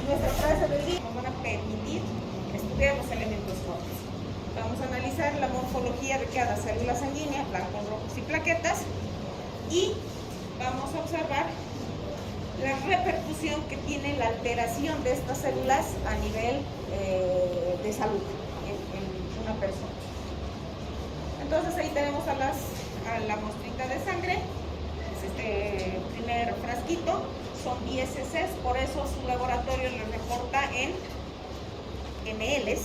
nuestra frase del día nos van a permitir estudiar los elementos fuertes. Vamos a analizar la morfología de cada célula sanguínea, blancos, rojos y plaquetas, y vamos a observar la repercusión que tiene la alteración de estas células a nivel de salud en una persona. Entonces ahí tenemos a la muestrita de sangre, es este primer frasquito, son 10 cc, por eso su laboratorio le reporta en ml,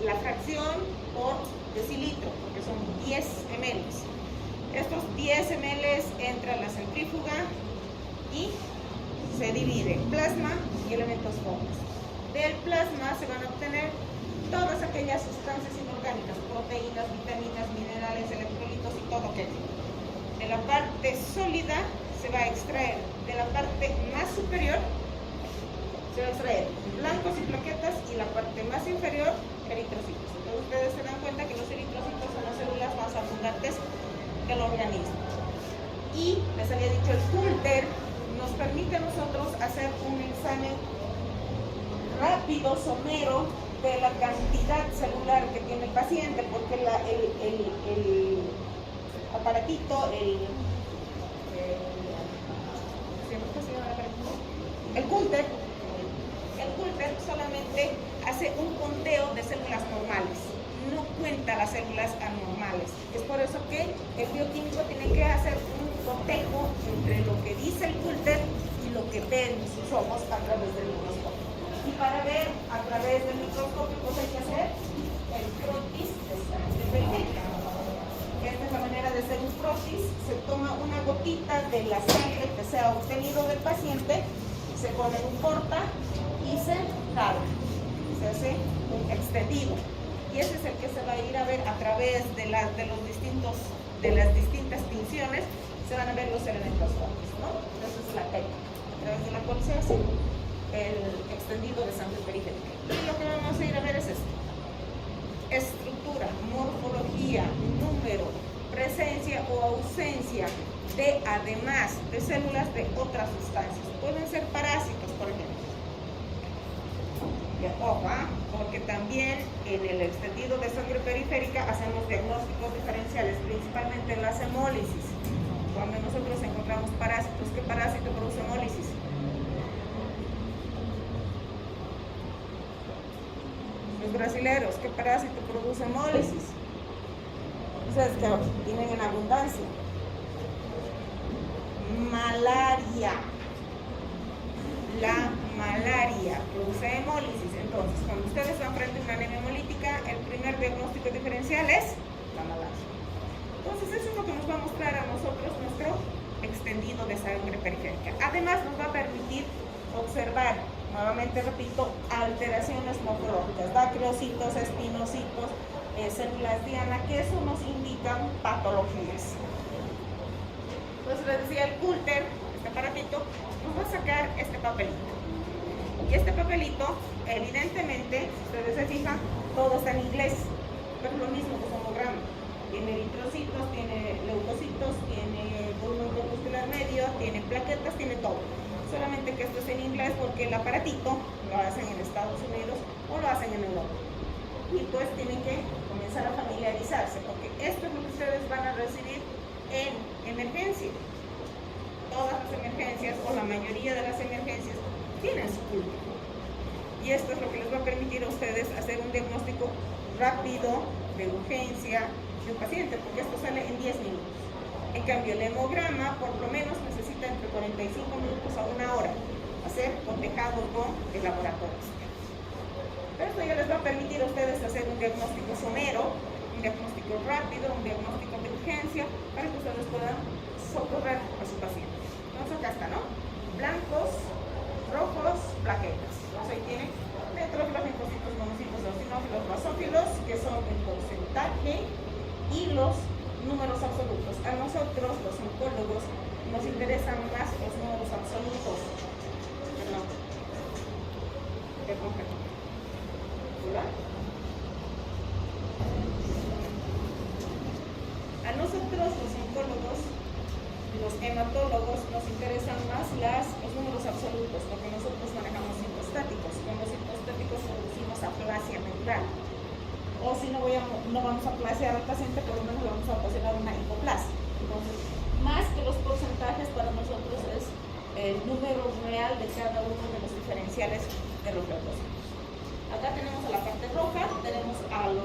la fracción por decilitro, porque son 10 ml. Estos 10 ml entra a la centrífuga y se divide en plasma y elementos fuertes. Del plasma se van a obtener todas aquellas sustancias inorgánicas, proteínas, vitaminas, minerales, electrolitos y todo aquello. De la parte sólida se va a extraer, de la parte más superior se va a extraer blancos y plaquetas, y la parte más inferior eritrocitos. Entonces ustedes se dan cuenta que los eritrocitos son las células más abundantes del organismo. Y les había dicho, el Coulter nos permite a nosotros hacer un examen rápido, somero, de la cantidad celular que tiene el paciente, porque el aparatito, el Coulter solamente hace un conteo de células normales, no cuenta las células anormales. Es por eso que el bioquímico tiene que hacer un cotejo entre lo que dice el Coulter y lo que ven sus ojos a través del microscopio. Y para ver a través del microscopio, pues hay que hacer el frotis de sangre periférica. Esta es la manera de hacer un frotis. Se toma una gotita de la sangre que se ha obtenido del paciente, se pone en un porta y se jala. Se hace un extendido. Y ese es el que se va a ir a ver a través de las distintas tinciones. Se van a ver los elementos fuertes, ¿no? Esa es la técnica a través de la cual se hace el extendido de sangre periférica. Y lo que vamos a ir a ver es esto: estructura, morfología, número, presencia o ausencia de, además de células, de otras sustancias. Pueden ser parásitos, por ejemplo. Ojo, porque también en el extendido de sangre periférica hacemos diagnósticos diferenciales, principalmente en las hemólisis. Cuando nosotros encontramos parásitos, ¿qué parásito produce hemólisis? Los brasileros, ¿qué parásito produce hemólisis? Ustedes que tienen en abundancia. Malaria. La malaria produce hemólisis. Entonces, cuando ustedes van frente a una anemia hemolítica, el primer diagnóstico diferencial es la malaria. Entonces, eso es lo que nos va a mostrar a nosotros nuestro extendido de sangre periférica. Además, nos va a permitir observar, nuevamente repito, alteraciones morfológicas, dacreocitos, espinocitos, células diana, que eso nos indican patologías. Entonces les decía, el Coulter, este aparatito, nos va a sacar este papelito. Y este papelito, evidentemente, si ustedes se fijan, todo está en inglés, pero es lo mismo que su homograma. Tiene eritrocitos, tiene leucocitos, tiene volumen corpuscular medio, tiene plaquetas, tiene todo. Solamente que esto es en inglés porque el aparatito lo hacen en Estados Unidos o lo hacen en Europa. Y pues tienen que comenzar a familiarizarse, porque esto es lo que ustedes van a recibir en emergencia. Todas las emergencias, o la mayoría de las emergencias, tienen su Coulter. Y esto es lo que les va a permitir a ustedes hacer un diagnóstico rápido, de urgencia, de un paciente, porque esto sale en 10 minutos. En cambio, el hemograma por lo menos necesita entre 45 minutos a una hora hacer cotejado con el laboratorio. Pero esto ya les va a permitir a ustedes hacer un diagnóstico somero, un diagnóstico rápido, un diagnóstico de urgencia, para que ustedes puedan socorrer a su paciente. Entonces acá está, ¿no? Blancos, rojos, plaquetas. Entonces ahí tienen neutrófilos, linfocitos, monocitos, eosinófilos, basófilos, que son el porcentaje y los números absolutos. A nosotros, los oncólogos, nos interesan más los números absolutos. Perdón. ¿Verdad? A nosotros, los oncólogos, los hematólogos, nos interesan más las números absolutos, porque nosotros manejamos citostáticos. Con los citostáticos producimos aplasia mental. O si no vamos a aplaciar al paciente, por lo menos le vamos a ocasionar una hipoplasia. Entonces, más que los porcentajes, para nosotros es el número real de cada uno de los diferenciales de los leucocitos. Acá tenemos a la parte roja, tenemos al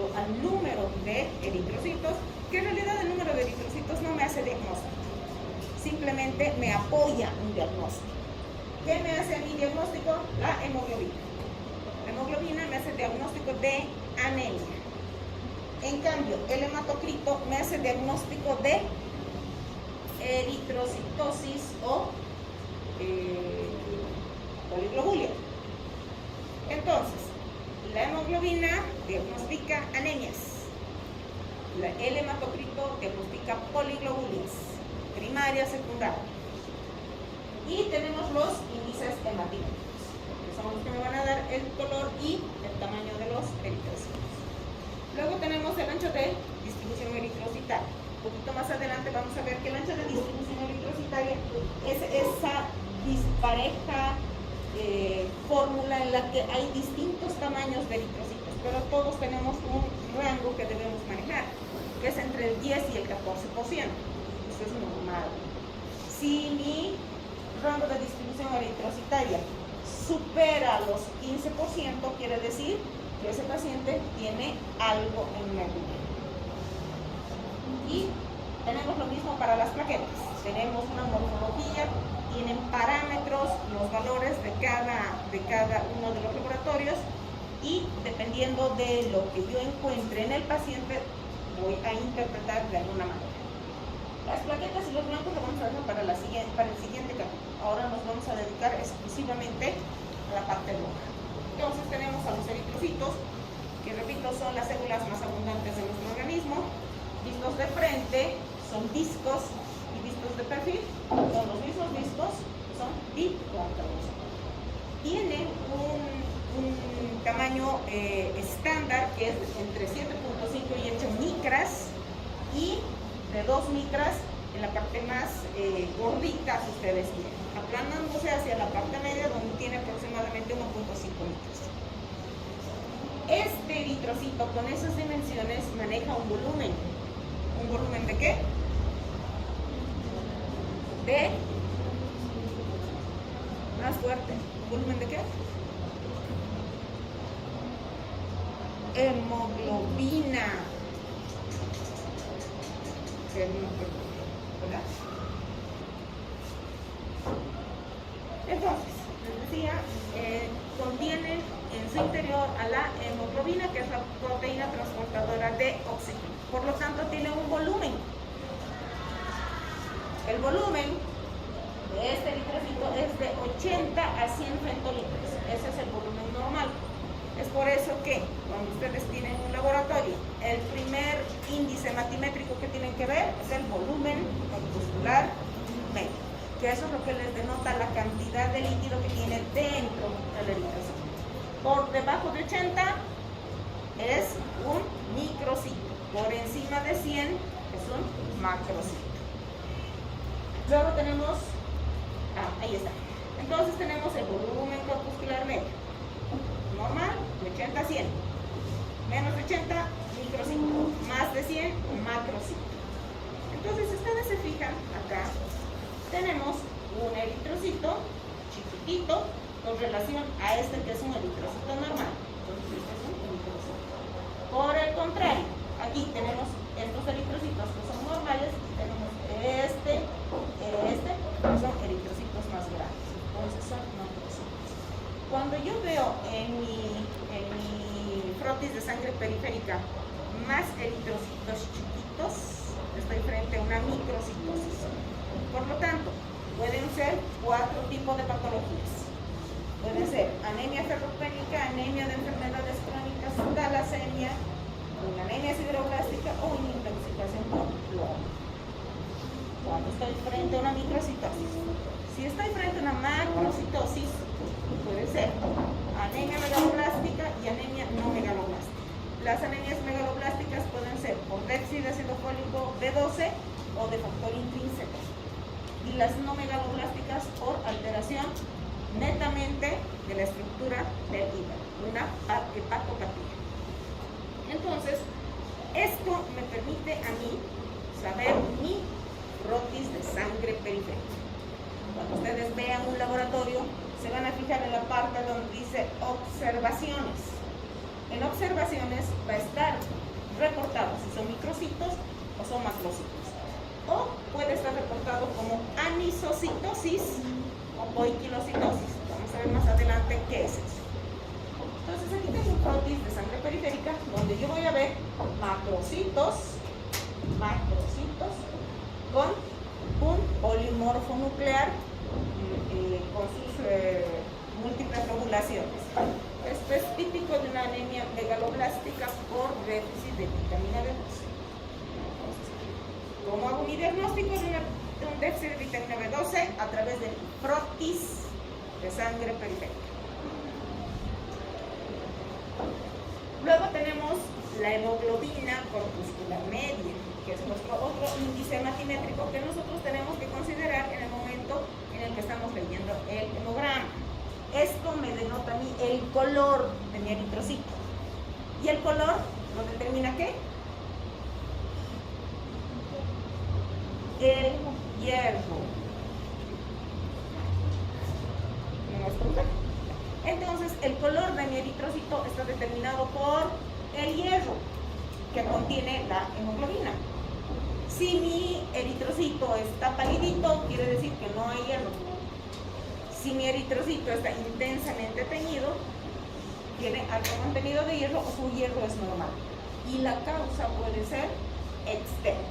número de eritrocitos, que en realidad el número de eritrocitos no me hace diagnóstico, simplemente me apoya un diagnóstico. ¿Qué me hace mi diagnóstico? La hemoglobina. La hemoglobina me hace diagnóstico de anemia. En cambio, el hematocrito me hace diagnóstico de eritrocitosis o poliglobulia. Entonces, la hemoglobina diagnostica anemias. El hematocrito diagnostica poliglobulias, primaria, secundaria. Y tenemos los índices hematímicos, que son los que me van a dar el color y el tamaño de los eritrocitos. Luego tenemos el ancho de distribución eritrocitaria. Un poquito más adelante vamos a ver que el ancho de distribución eritrocitaria es esa dispareja fórmula en la que hay distintos tamaños de eritrocitos, pero todos tenemos un rango que debemos manejar, que es entre el 10 y el 14%. Eso es normal. Si mi rango de distribución eritrocitaria supera los 15%, quiere decir que ese paciente tiene algo en médula. Y tenemos lo mismo para las plaquetas. Tenemos una morfología, tienen parámetros, los valores de cada uno de los laboratorios, y dependiendo de lo que yo encuentre en el paciente, voy a interpretar de alguna manera. Las plaquetas y los blancos lo vamos a dejar para el siguiente capítulo. Ahora nos vamos a dedicar exclusivamente a la parte roja. Entonces tenemos a los eritrocitos, que repito, son las células más abundantes de nuestro organismo. Vistos de frente son discos y vistos de perfil son los mismos discos, son bicóncavos. Tienen un tamaño estándar, que es entre 7.5 y 8 micras, y de 2 micras en la parte más gordita que ustedes tienen, aplanándose hacia la parte media, donde tiene aproximadamente 1.5 micras. Este eritrocito con esas dimensiones maneja un volumen. ¿Un volumen de qué? De más fuerte. ¿Un volumen de qué? Hemoglobina. ¿Verdad? Entonces, les decía, contienen en su interior a la hemoglobina, que es la proteína transportadora de oxígeno. Por lo tanto, tiene un volumen. El volumen de este eritrocito es de 80 a 100 femtolitros. Ese es el volumen normal. Es por eso que cuando ustedes tienen un laboratorio, el primer índice matimétrico que tienen que ver es el volumen corpuscular medio, que eso es lo que les denota la cantidad de líquido que tiene dentro del eritrocito. Por debajo de 80 es un microcito, por encima de 100 es un macrocito. Luego tenemos, ahí está. Entonces tenemos el volumen corpuscular medio, normal, de 80 a 100. Menos de 80, microcito. Más de 100, macrocito. Entonces, si ustedes se fijan acá, tenemos un eritrocito chiquitito con relación a este que es un eritrocito normal. Entonces, este es un eritrocito. Por el contrario, aquí tenemos estos eritrocitos que son normales y tenemos este, que son eritrocitos más grandes. Entonces son macrocitos. Cuando yo veo en mi frotis de sangre periférica más eritrocitos chiquitos, estoy frente a una microcitosis. Por lo tanto, pueden ser 4 tipos de patologías. Pueden ser anemia ferropénica, anemia de enfermedades crónicas, talasemia, una anemia sideroblástica o una intoxicación por plomo. Cuando estoy frente a una microcitosis. Si estoy frente a una macrocitosis, puede ser anemia megaloblástica y anemia no megaloblástica. Las anemias megaloblásticas pueden ser por déficit de ácido fólico B12 o de factor intrínseco. Y las no megaloblásticas por alteración netamente de la estructura del hígado, una hepatopatía. Entonces, esto me permite a mí saber mi frotis de sangre periférica. Cuando ustedes vean un laboratorio, se van a fijar en la parte donde dice observaciones. En observaciones va a estar reportado si son microcitos o son macrocitos. O puede estar reportado como anisocitosis o poiquilocitosis. Vamos a ver más adelante qué es eso. Entonces aquí tengo un frotis de sangre periférica donde yo voy a ver macrocitos con un polimorfo nuclear con sus múltiples lobulaciones. Esto es típico de una anemia megaloblástica por déficit de vitamina B12. ¿Cómo hago mi diagnóstico de un déficit de vitamina B12? A través del frotis de sangre periférica. Luego tenemos la hemoglobina corpuscular media, que es nuestro otro índice matimétrico que nosotros tenemos que considerar en el momento en el que estamos leyendo el hemograma. Esto me denota a mí el color de mi eritrocito. ¿Y el color lo determina qué? El hierro. Entonces, el color de mi eritrocito está determinado por el hierro que contiene la hemoglobina. Si mi eritrocito está palidito, quiere decir que no hay hierro. Si mi eritrocito está intensamente teñido, tiene alto contenido de hierro o su hierro es normal. Y la causa puede ser externa.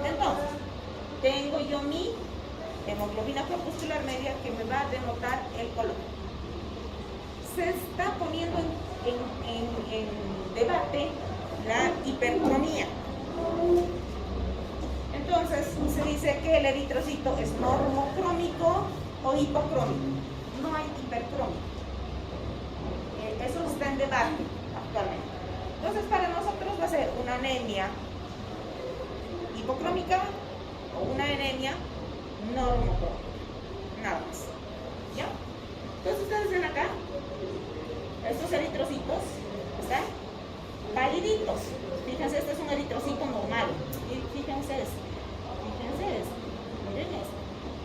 Entonces, tengo yo mi hemoglobina corpuscular media que me va a denotar el color. Se está poniendo en debate la hipercromía. Entonces, se dice que el eritrocito es normocrómico o hipocrómico. No hay hipercrómico. Eso está en debate actualmente. Entonces, para nosotros va a ser una anemia hipocrómica o una anemia normocrómica. Nada más. ¿Ya? Entonces, ustedes ven acá, estos eritrocitos están paliditos. Fíjense, este es un eritrocito normal. Y fíjense este. Miren este.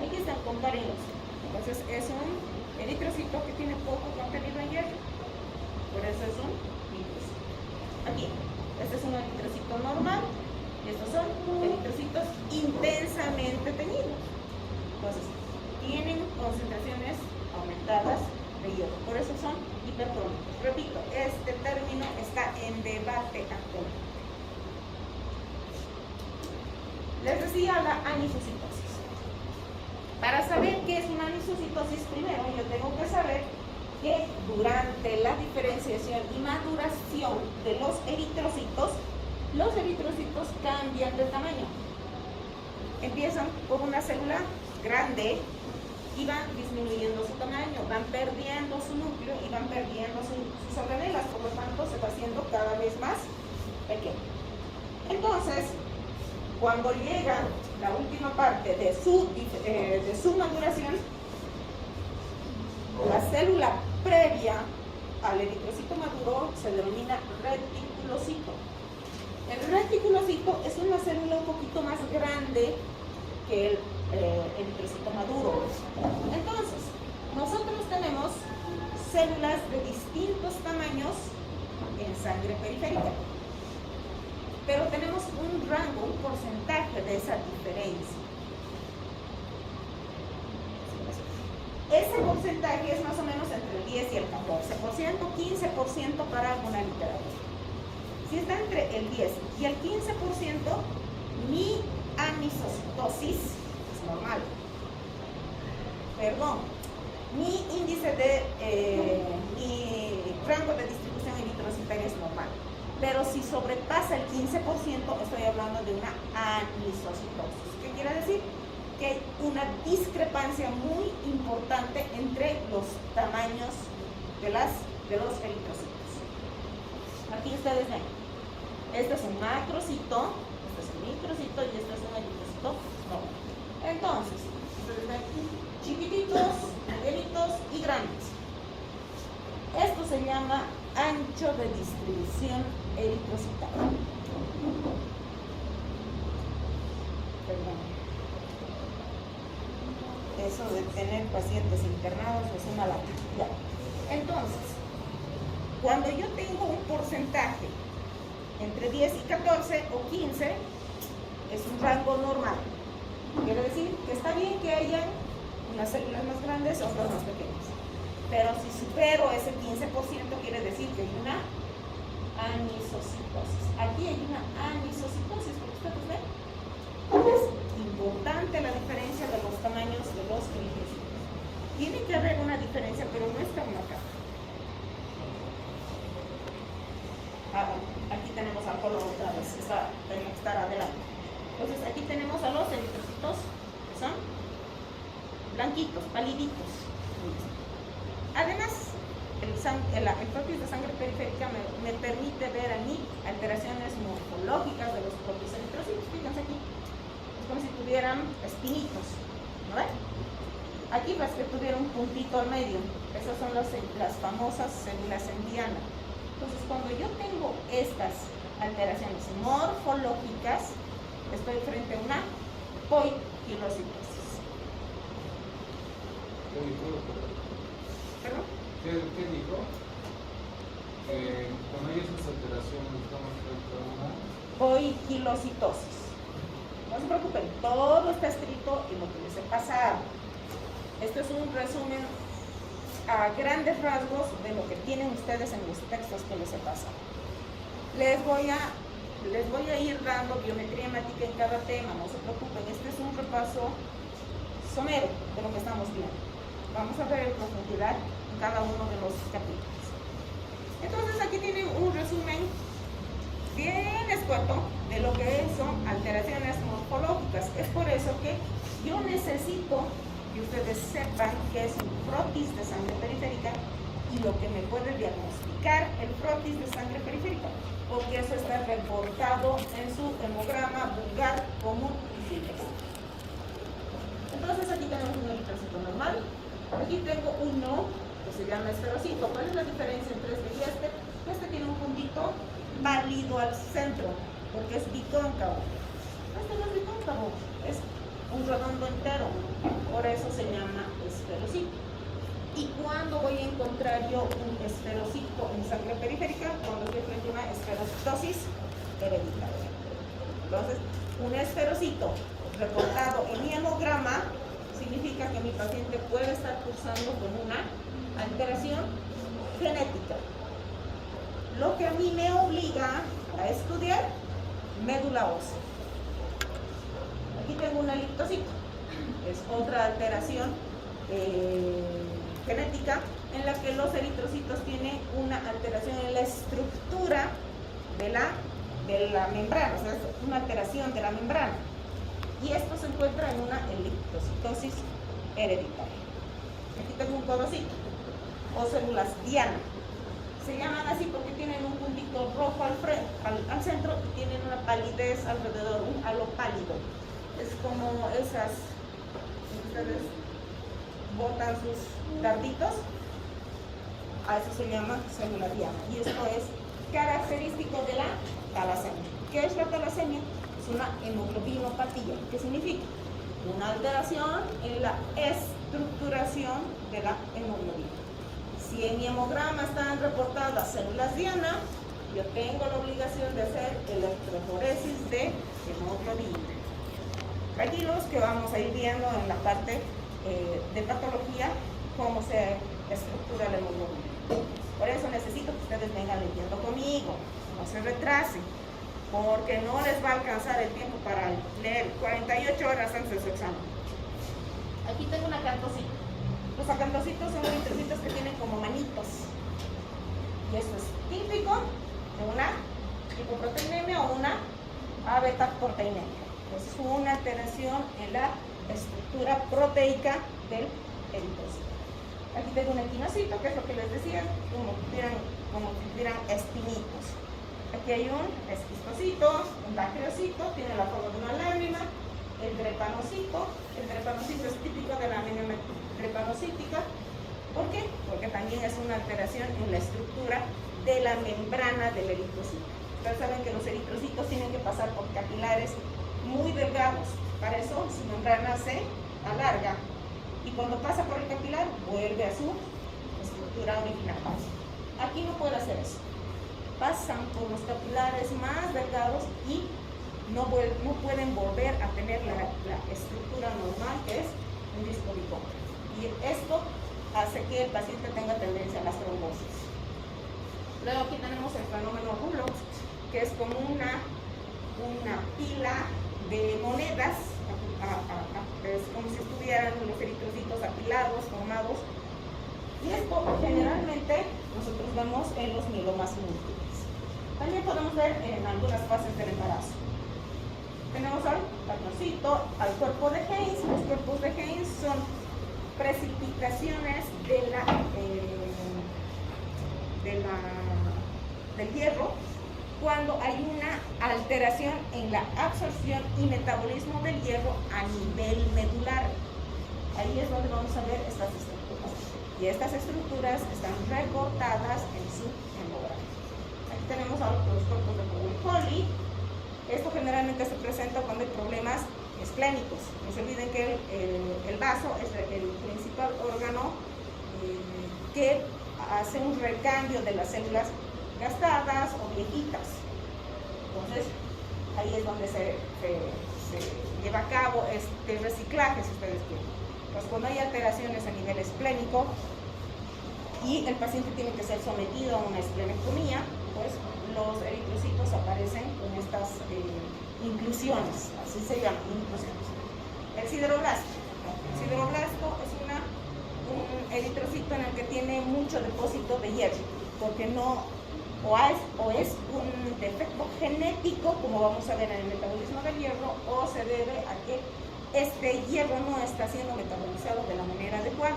Aquí están, compárenlos. Entonces es un eritrocito que tiene poco contenido en hierro. Por eso es un eritrocito. Aquí, este es un eritrocito normal. Y estos son eritrocitos intensamente teñidos. Entonces, tienen concentraciones aumentadas de hierro. Por eso son hipercrómicos. Repito, este término está en debate actualmente. Les decía la anisocitosis. Para saber qué es una anisocitosis, primero yo tengo que saber que durante la diferenciación y maduración de los eritrocitos cambian de tamaño. Empiezan por una célula grande y van disminuyendo su tamaño, van perdiendo su núcleo y van perdiendo sus organelas, por lo tanto se va haciendo cada vez más pequeño. Entonces, cuando llega la última parte de su maduración, la célula previa al eritrocito maduro se denomina reticulocito. El reticulocito es una célula un poquito más grande que el eritrocito maduro. Entonces, nosotros tenemos células de distintos tamaños en sangre periférica, pero tenemos un rango, un porcentaje de esa diferencia. Ese porcentaje es más o menos entre el 10 y el 14%, 15% para alguna literatura. Si está entre el 10 y el 15%, mi anisocitosis es normal. Perdón, mi índice de, mi rango de distribución eritrocitaria es normal. Pero si sobrepasa el 15%, estoy hablando de una anisocitosis. ¿Qué quiere decir? Que hay una discrepancia muy importante entre los tamaños de los eritrocitos. Aquí ustedes ven, este es un macrocito, este es un microcito y este es un eritrocito normal. Entonces, ustedes ven chiquititos, se llama ancho de distribución eritrocitaria. Perdón. Eso de tener pacientes internados es una lata. Ya. Entonces, cuando yo tengo un porcentaje entre 10 y 14 o 15, es un rango normal. Quiere decir que está bien que hayan unas células más grandes o otras más pequeñas. Pero si supero ese 15%, quiere decir que hay una anisocitosis. Aquí hay una anisocitosis, como ustedes ven. Es importante la diferencia de los tamaños de los eritrocitos. Tiene que haber una diferencia, pero no está marcada. Aquí tenemos al color otra vez, tiene que estar adelante. Entonces aquí tenemos a los eritrocitos que son blanquitos, paliditos. Además, el frotis de sangre periférica me permite ver a mí alteraciones morfológicas de los propios eritrocitos. Fíjense aquí, es como si tuvieran espinitos, ¿no ven? Aquí las que tuvieron un puntito al medio, esas son las famosas células en diana. Entonces, cuando yo tengo estas alteraciones morfológicas, estoy frente a una poikilocitosis. ¿Perdón? ¿Qué dijo? Cuando hay esas alteraciones, estamos frente a una poikilocitosis. No se preocupen, todo está escrito en lo que les he pasado. Esto es un resumen a grandes rasgos de lo que tienen ustedes en los textos que les he pasado. Les voy a ir dando biometría hemática en cada tema, no se preocupen, este es un repaso somero de lo que estamos viendo. Vamos a ver en profundidad en cada uno de los capítulos. Entonces aquí tienen un resumen bien escueto de lo que son alteraciones morfológicas. Es por eso que yo necesito que ustedes sepan qué es un frotis de sangre periférica y lo que me puede diagnosticar el frotis de sangre periférica, porque eso está reportado en su hemograma vulgar común y simple. Entonces aquí tenemos un eritrocito normal, aquí tengo uno que se llama esferocito. ¿Cuál es la diferencia entre este y este? Este tiene un puntito pálido al centro, porque es bicóncavo. Este no es bicóncavo, es un redondo entero, por eso se llama esferocito. ¿Y cuándo voy a encontrar yo un esferocito en sangre periférica? Cuando estoy frente a una esferocitosis hereditaria. Entonces, un esferocito reportado en mi hemograma significa que mi paciente puede estar cursando con una alteración genética, lo que a mí me obliga a estudiar médula ósea. Aquí tengo un eritrocito, es otra alteración genética en la que los eritrocitos tienen una alteración en la estructura de la membrana, o sea, es una alteración de la membrana. Y esto se encuentra en una eritrocitosis hereditaria. Aquí tengo un codocito, o células diana. Se llaman así porque tienen un puntito rojo al centro y tienen una palidez alrededor, un halo pálido. Es como esas, ustedes botan sus darditos, a eso se llama célula diana. Y esto es característico de la talasemia. ¿Qué es la talasemia? Es una hemoglobinopatía. ¿Qué significa? Una alteración en la estructuración de la hemoglobina. Si en mi hemograma están reportadas células diana, yo tengo la obligación de hacer electroforesis de hemoglobina. Aquí los que vamos a ir viendo en la parte de patología, cómo se estructura la hemoglobina. Por eso necesito que ustedes vengan leyendo conmigo, no se retrasen, porque no les va a alcanzar el tiempo para leer 48 horas antes de su examen. Aquí tengo una acantocita. Los acantocitos son eritrocitos que tienen como manitos. Y esto es típico de una hipoproteinemia o una A-beta-proteinemia. Es una alteración en la estructura proteica del eritrocito. Aquí tengo un equinocito, que es lo que les decía, como si tuvieran espinitos. Aquí hay un esquistocito, un bacteriocito, tiene la forma de una lámina, el drepanocito es típico de la anemia drepanocítica, ¿Por qué? Porque también es una alteración en la estructura de la membrana del eritrocito. Ustedes saben que los eritrocitos tienen que pasar por capilares muy delgados. Para eso su membrana se alarga y cuando pasa por el capilar vuelve a su estructura original. Aquí no puede hacer eso. Pasan por los capilares más delgados y no pueden volver a tener la estructura normal que es un disco bicóncavo. Y esto hace que el paciente tenga tendencia a las trombosis. Luego aquí tenemos el fenómeno Rullock, que es como una pila de monedas, es como si estuvieran los eritrocitos apilados, formados. Y esto generalmente nosotros vemos en los mielomas múltiples. También podemos ver en algunas fases del embarazo. Tenemos al patrocito, al cuerpo de Heinz. Los cuerpos de Heinz son precipitaciones del hierro cuando hay una alteración en la absorción y metabolismo del hierro a nivel medular. Ahí es donde vamos a ver estas estructuras. Y estas estructuras están recortadas en su hemograma. Aquí tenemos los cuerpos de Powell-Collie. Esto generalmente se presenta cuando hay problemas esclénicos. No se olviden que el vaso es el principal órgano que hace un recambio de las células gastadas o viejitas. Entonces, ahí es donde se lleva a cabo este reciclaje, si ustedes quieren. Pues cuando hay alteraciones a nivel esplénico y el paciente tiene que ser sometido a una esplenectomía, pues los eritrocitos aparecen con estas inclusiones, así se llaman, inclusiones. El sideroblasto. El sideroblasto es un eritrocito en el que tiene mucho depósito de hierro, porque o es un defecto genético, como vamos a ver en el metabolismo del hierro, o se debe a que este hierro no está siendo metabolizado de la manera adecuada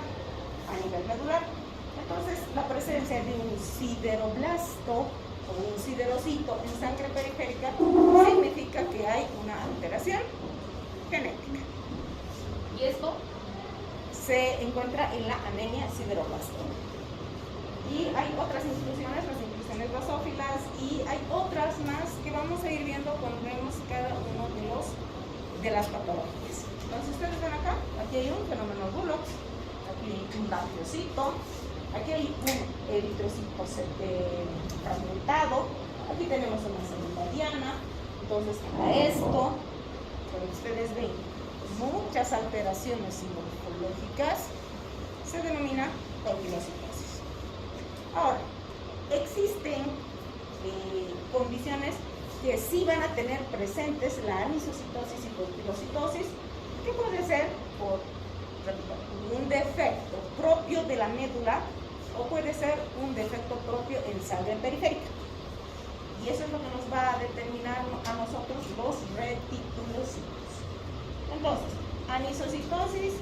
a nivel medular. Entonces, la presencia de un sideroblasto o un siderocito en sangre periférica significa que hay una alteración genética. Y esto se encuentra en la anemia sideroblástica. Y hay otras inclusiones, las inclusiones basófilas, y hay otras más que vamos a ir viendo cuando vemos cada uno de las patologías. Entonces ustedes ven acá, aquí hay un fenómeno Rullock, aquí hay un vaciocito, aquí hay un eritrocito fragmentado, aquí tenemos una célula diana. Entonces a esto, como ustedes ven, muchas alteraciones morfológicas, se denomina colquilocitosis. Ahora, existen condiciones que sí van a tener presentes la anisocitosis y colquilocitosis, que puede ser por un defecto propio de la médula o puede ser un defecto propio en sangre periférica. Y eso es lo que nos va a determinar a nosotros los reticulocitos. Entonces, anisocitosis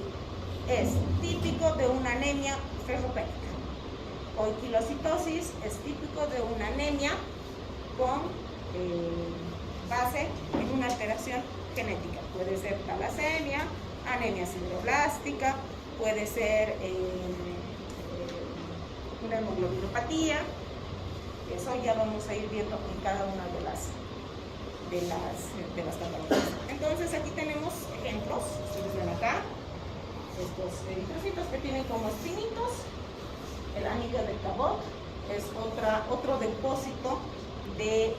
es típico de una anemia ferropénica. Colquilocitosis es típico de una anemia con base en una alteración genética. Puede ser talasemia, anemia sideroblástica, puede ser una hemoglobinopatía. Eso ya vamos a ir viendo en cada una de las patologías. Entonces aquí tenemos ejemplos, ustedes ven acá, estos eritrocitos que tienen como espinitos. El anillo de Cabot es otro depósito de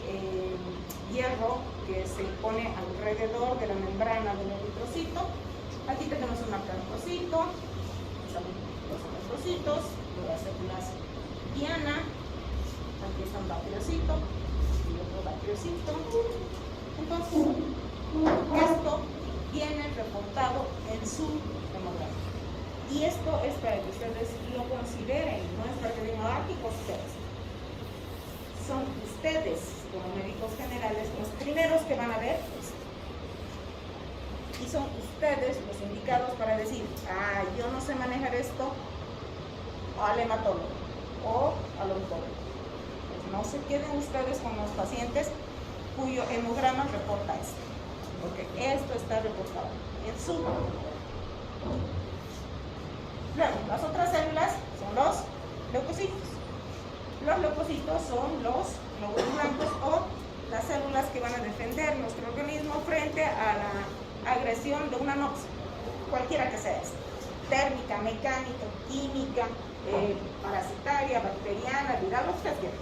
hierro que se pone alrededor de la membrana del eritrocito. Aquí tenemos un acantrocito, los acantrocitos, las células diana, aquí está un batriocito y otro batriocito. Entonces, esto viene reportado en su hemograma. Y esto es para que ustedes lo consideren, no es para que digan, aquí con ustedes. Son ustedes, como médicos generales, los primeros que van a ver esto. Y son ustedes los indicados para decir, yo no sé manejar esto, al hematólogo o al oncólogo. Pues no se queden ustedes con los pacientes cuyo hemograma reporta esto, porque esto está reportado en su. Luego, las otras células son leucocitos son los glóbulos blancos o las células que van a defender nuestro organismo frente a la agresión de una noxa, cualquiera que sea esta, térmica, mecánica, química, parasitaria, bacteriana, viral, lo que ustedes quieran.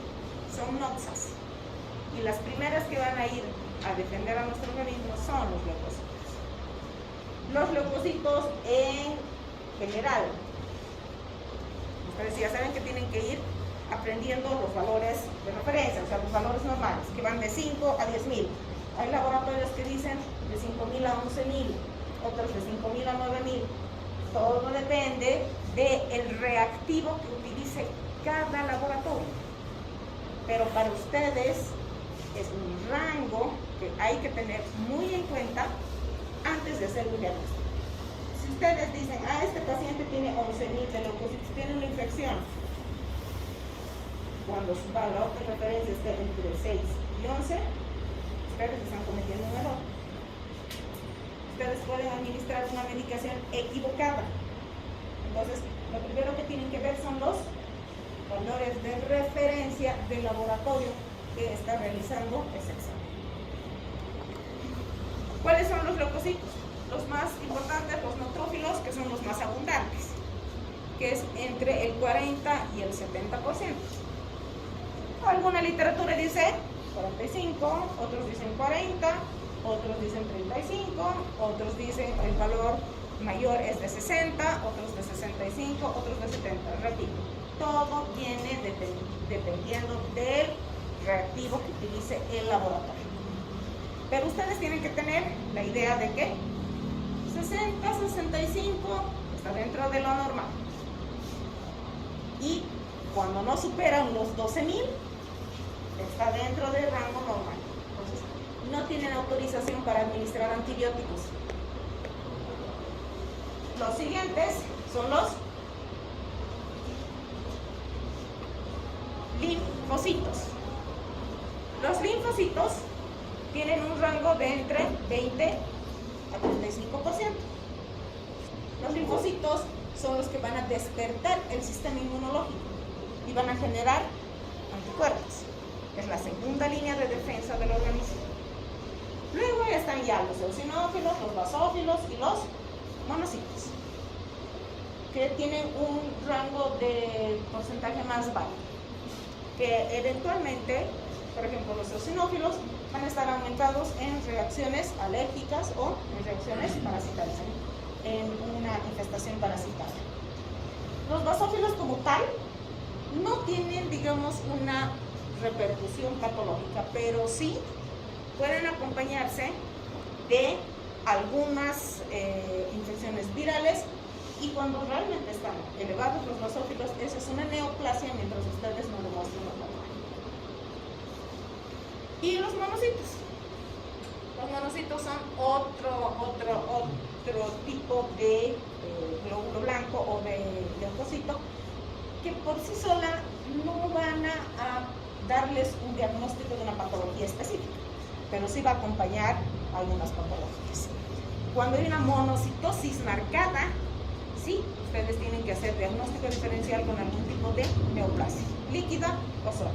Son noxas. Y las primeras que van a ir a defender a nuestro organismo son los leucocitos. Los leucocitos en general, ustedes ya saben que tienen que ir aprendiendo los valores de referencia, o sea, los valores normales, que van de 5 a 10.000. Hay laboratorios que dicen de 5.000 a 11.000, otros de 5.000 a 9.000. Todo depende del reactivo que utilice cada laboratorio. Pero para ustedes es un rango que hay que tener muy en cuenta antes de hacer un diagnóstico. Si ustedes dicen, este paciente tiene 11.000 de leucocitos, tiene una infección, cuando su valor de referencia esté entre 6 y 11, ustedes están cometiendo un error. Ustedes pueden administrar una medicación equivocada. Entonces, lo primero que tienen que ver son los valores de referencia del laboratorio que está realizando ese examen. ¿Cuáles son los leucocitos? Los más importantes, los neutrófilos, que son los más abundantes, que es entre el 40 y el 70%. Alguna literatura dice 45, otros dicen 40, otros dicen 35, otros dicen el valor mayor es de 60, otros de 65, otros de 70. Repito, todo viene dependiendo del reactivo que utilice el laboratorio. Pero ustedes tienen que tener la idea de que 60, 65 está dentro de lo normal. Y cuando no superan los 12.000, está dentro del rango normal. Entonces, no tienen autorización para administrar antibióticos. Los siguientes son los linfocitos. Los linfocitos tienen un rango de entre 20 a 35%. Los linfocitos son los que van a despertar el sistema inmunológico y van a generar anticuerpos. Es la segunda línea de defensa del organismo. Luego están ya los eosinófilos, los basófilos y los monocitos, que tienen un rango de porcentaje más bajo, que eventualmente, por ejemplo, los eosinófilos van a estar aumentados en reacciones alérgicas o en reacciones parasitarias, en una infestación parasitaria. Los basófilos como tal no tienen, digamos, una repercusión patológica, pero sí pueden acompañarse de algunas infecciones virales, y cuando realmente están elevados los basófilos, esa es una neoplasia mientras ustedes no demuestren lo normal. Y los monocitos. Los monocitos son otro tipo de glóbulo blanco o de leucocito que por sí sola no van a darles un diagnóstico de una patología específica, pero sí va a acompañar algunas patologías. Cuando hay una monocitosis marcada, sí, ustedes tienen que hacer diagnóstico diferencial con algún tipo de neoplasia, líquida o sólida.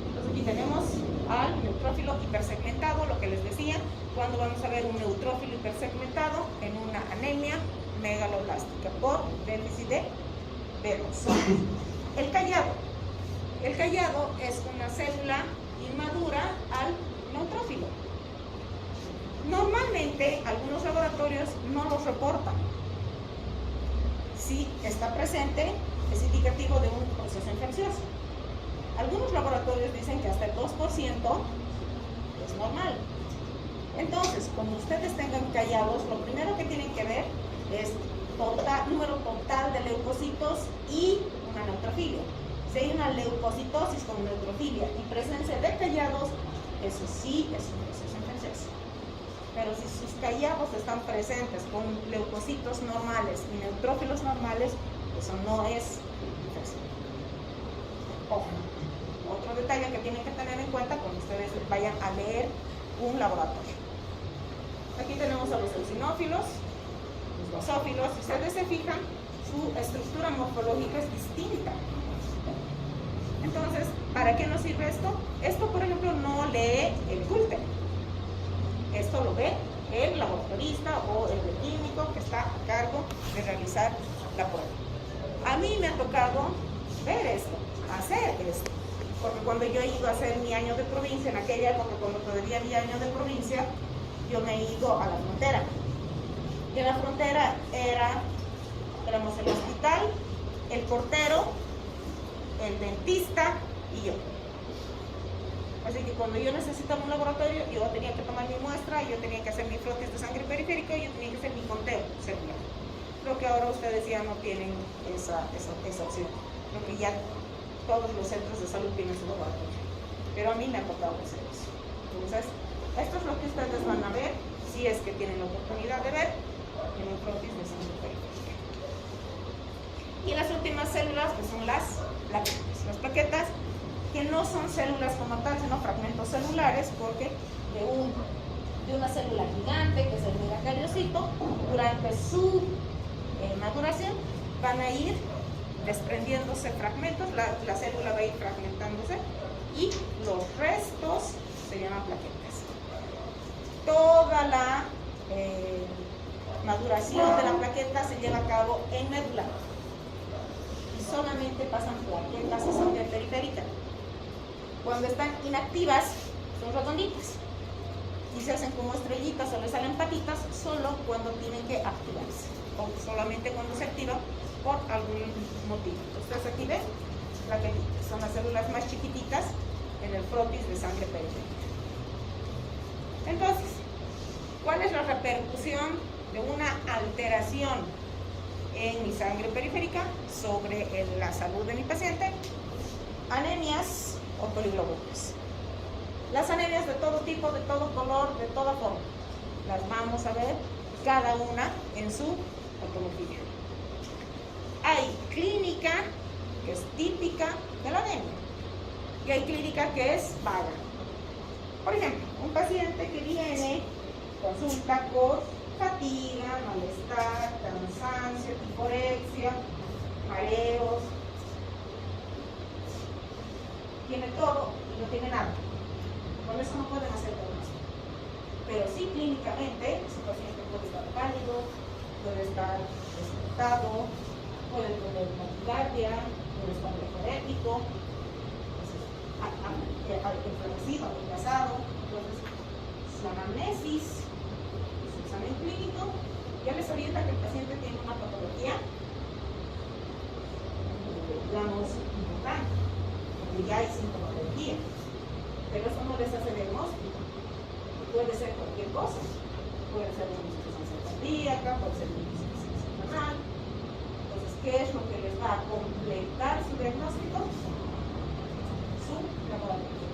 Entonces aquí tenemos al neutrófilo hipersegmentado, lo que les decía, cuando vamos a ver un neutrófilo hipersegmentado en una anemia megaloblástica por déficit de B2. El callado. El callado es una célula inmadura al neutrófilo. Normalmente algunos laboratorios no los reportan. Si está presente, es indicativo de un proceso infeccioso. Algunos laboratorios dicen que hasta el 2% es normal. Entonces, cuando ustedes tengan callados, lo primero que tienen que ver es número total de leucocitos y una neutrofilia. Si hay una leucocitosis con neutrofilia y presencia de callados, eso sí es un proceso infeccioso. Pero si sus callados están presentes con leucocitos normales y neutrófilos normales, eso no es infección. Ojo, otro detalle que tienen que tener en cuenta cuando ustedes vayan a leer un laboratorio. Aquí tenemos a los eosinófilos, los basófilos. Si ustedes se fijan, su estructura morfológica es distinta. Entonces, ¿para qué nos sirve esto? Esto, por ejemplo, no lee el CULTE. Esto lo ve el laboratorista o el químico que está a cargo de realizar la prueba. A mí me ha tocado ver esto, hacer esto, porque cuando yo he ido a hacer mi año de provincia, en aquella época cuando todavía había año de provincia, yo me he ido a la frontera. Y en la frontera éramos el hospital, el portero, el dentista y yo. Así que cuando yo necesitaba un laboratorio, yo tenía que tomar mi muestra, yo tenía que hacer mi frotis de sangre periférica y yo tenía que hacer mi conteo celular. Creo que ahora ustedes ya no tienen esa opción. Creo que ya todos los centros de salud tienen su laboratorio. Pero a mí me ha tocado hacer eso. Entonces, esto es lo que ustedes van a ver, si es que tienen la oportunidad de ver, en un frotis de sangre periférica. Y las últimas células, pues son las plaquetas. Las plaquetas que no son células como tal, sino fragmentos celulares, porque de una célula gigante, que es el megacariocito, durante su maduración van a ir desprendiéndose fragmentos, la célula va a ir fragmentándose y los restos se llaman plaquetas. Toda la maduración de la plaqueta se lleva a cabo en médula y solamente pasan plaquetas a sangre periférica. Cuando están inactivas son redonditas y se hacen como estrellitas o les salen patitas solo cuando tienen que activarse o solamente cuando se activan por algún motivo. Ustedes aquí ven plaquetitas, son las células más chiquititas en el frotis de sangre periférica. Entonces, ¿cuál es la repercusión de una alteración en mi sangre periférica sobre la salud de mi paciente? Anemias o poligloburias. Las anemias de todo tipo, de todo color, de toda forma. Las vamos a ver cada una en su patología. Hay clínica que es típica de la anemia y hay clínica que es vaga. Por ejemplo, un paciente que viene, consulta con fatiga, malestar, cansancio, tiporexia, mareos, tiene todo y no tiene nada. Con eso no pueden hacer diagnóstico. Pero sí clínicamente, ese paciente puede estar pálido, puede estar despertado, puede tener taquicardia, puede estar leforético, enflaquecido, adelgazado. Entonces, su anamnesis, su examen clínico, ya les orienta que el paciente tiene una patología, digamos, importante, porque ya hay sintomatología. Pero eso no les hace diagnóstico. Puede ser cualquier cosa. Puede ser una insuficiencia cardíaca, puede ser una insuficiencia renal. Entonces, ¿qué es lo que les va a completar su diagnóstico? Su laboratorio.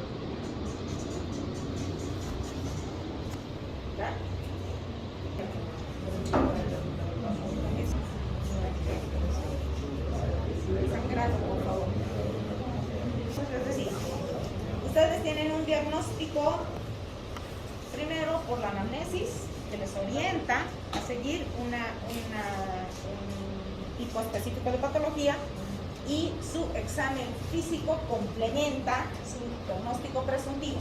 ¿Ya? Sangrado, por favor. Es decir, ustedes tienen un diagnóstico primero por la anamnesis que les orienta a seguir un tipo específico de patología y su examen físico complementa su diagnóstico presuntivo.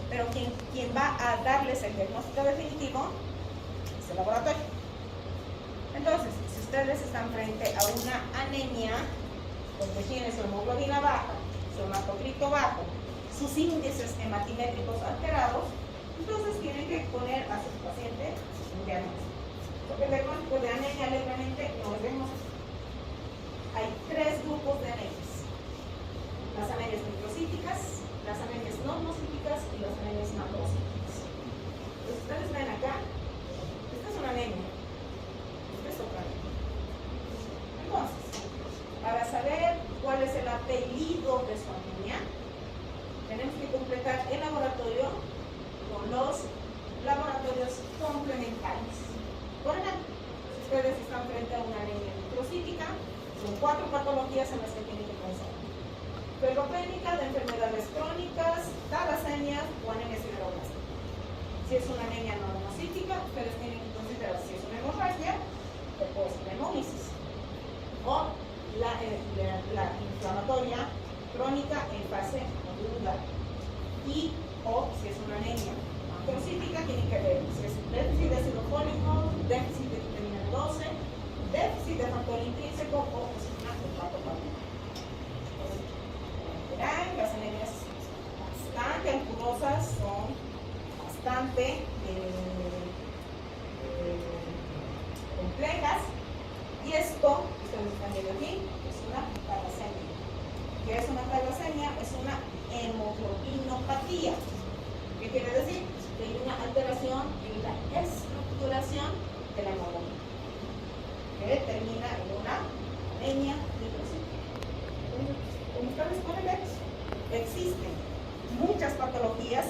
Pero quien va a darles el diagnóstico definitivo es el laboratorio. Entonces, si ustedes están frente a una anemia donde tiene su hemoglobina baja, su hematocrito bajo, sus índices hematimétricos alterados, entonces tienen que poner a su paciente un diagnóstico. Porque el diagnóstico de anemia alegremente no es diagnóstico. Hay tres grupos de anemias: las anemias microcíticas, las anemias normocíticas y las anemias macrocíticas. Entonces ustedes ven acá, esta es una anemia, esta es otra anemia. Entonces, para saber cuál es el apellido de su anemia, tenemos que completar el laboratorio con los laboratorios complementarios. Por ejemplo, si ustedes están frente a una anemia microcítica, son 4 patologías en las que tienen que pensar: ferropénica, de enfermedades crónicas, talasemias o anemia sideroblástica. Si es una anemia normocítica, ustedes tienen que considerar si es una hemorragia o post-hemólisis, o la inflamatoria crónica ustedes están viendo aquí, es una talasemia. ¿Qué es una talasemia? Es una hemoglobinopatía. ¿Qué quiere decir? Que hay una alteración en la estructuración de la hemoglobina, que termina en una anemia microcíclica. Como ustedes pueden ver, existen muchas patologías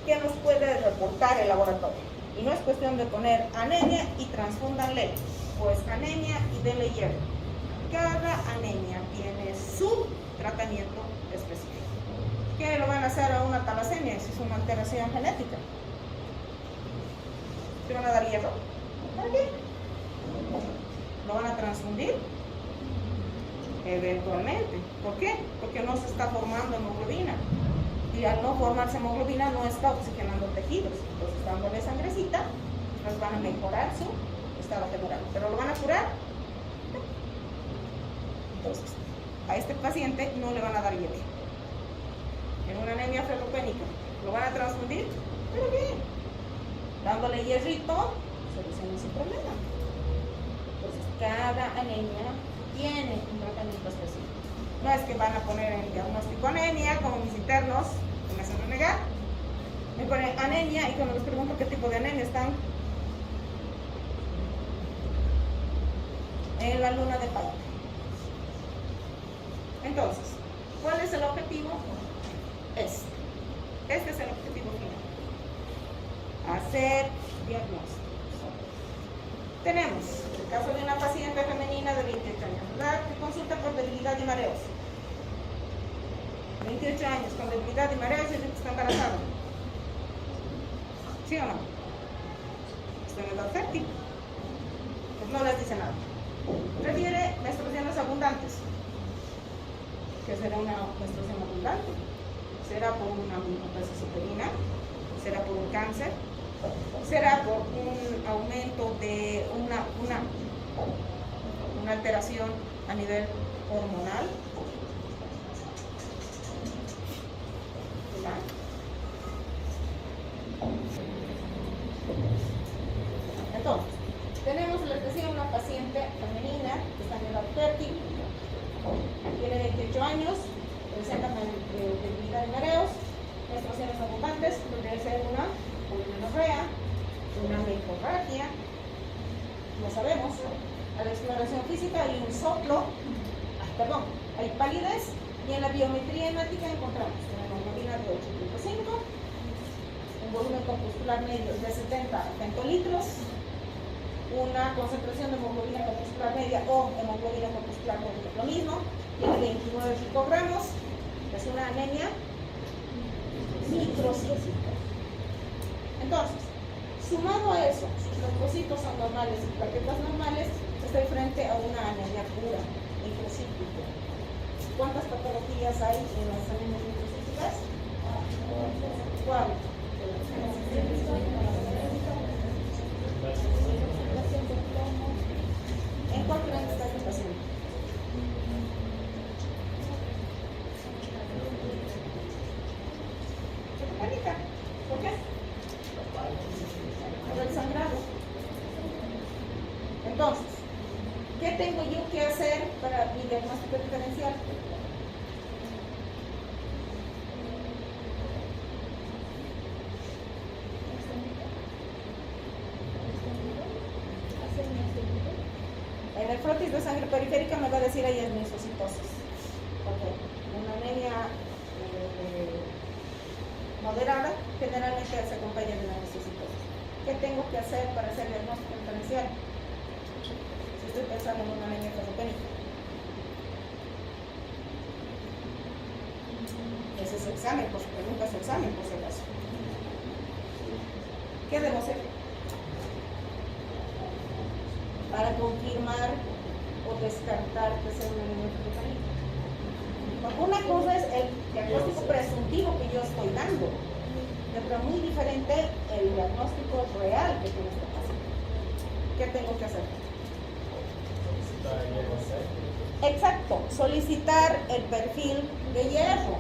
que nos puede reportar el laboratorio. Y no es cuestión de poner anemia y transfúndanle, pues anemia y denle hierro. Cada anemia tiene su tratamiento específico. ¿Qué lo van a hacer a una talasemia si es una alteración genética? ¿Le van a dar hierro? ¿Para qué? ¿Lo van a transfundir? Eventualmente. ¿Por qué? Porque no se está formando hemoglobina. Y al no formarse hemoglobina no está oxigenando tejidos. Entonces, dándole sangrecita, nos van a mejorar su estado general. ¿Pero lo van a curar? No. Entonces, a este paciente no le van a dar hierro. En una anemia ferropénica, ¿lo van a transfundir? Pero bien. Dándole hierrito, soluciona su problema. Entonces, cada anemia tiene un tratamiento específico. No es que van a poner en diagnóstico anemia, como mis internos, que me hacen renegar. Me ponen anemia y cuando les pregunto qué tipo de anemia están, en la luna de Payet. Entonces, ¿cuál es el objetivo? Este es el objetivo final. Hacer diagnósticos. Tenemos el caso de una paciente femenina de 28 años de edad que consulta por debilidad y mareos. 28 años con debilidad y mareos y dice que está embarazada. ¿Sí o no? Está en edad fértil. Pues no les dice nada. Refiere menstruaciones abundantes. ¿Qué será una menstruación abundante? ¿Será por una mioplasia uterina? ¿Será por un cáncer? ¿Será por un aumento de una alteración a nivel hormonal? ¿Verdad? Entonces, tenemos, les decía, una paciente femenina que está en edad fértil, tiene 28 años, presenta debilidad y mareos, menstruaciones abundantes, podría ser una polimenorrea, una menorragia, lo sabemos. A la exploración física hay un soplo, hay palidez, y en la biometría hemática encontramos una hemoglobina de 8.5, un volumen corpuscular medio de 70 hectolitros, una concentración de hemoglobina corpuscular media o hemoglobina corpuscular media, lo mismo, tiene 29 picogramos, es una anemia microcíclica. Entonces, sumado a eso, sus leucocitos son normales y plaquetas normales, estoy frente a una anemia pura, microcíclica. ¿Cuántas patologías hay en las anemias microcíclicas? ¿Cuál? ¿En cuál creen que está este paciente? ¿Por qué? Por el sangrado. Entonces, ¿qué tengo yo que hacer para mi diagnóstico diferencial? En el frotis de sangre periférica me va a decir ahí es miocitosis. Okay. Una anemia moderada generalmente se acompaña de una miocitosis. ¿Qué tengo que hacer para hacer diagnóstico diferencial? Si estoy pensando en una anemia ferropénica. Ese es su examen, por su pregunta es su examen, por si acaso. ¿Qué debo hacer? Para confirmar o descartar que sea una anemia ferropénica. Una cosa es el diagnóstico presuntivo que yo estoy dando, pero muy diferente el diagnóstico real que tiene este paciente. ¿Qué tengo que hacer? Exacto, solicitar el perfil de hierro.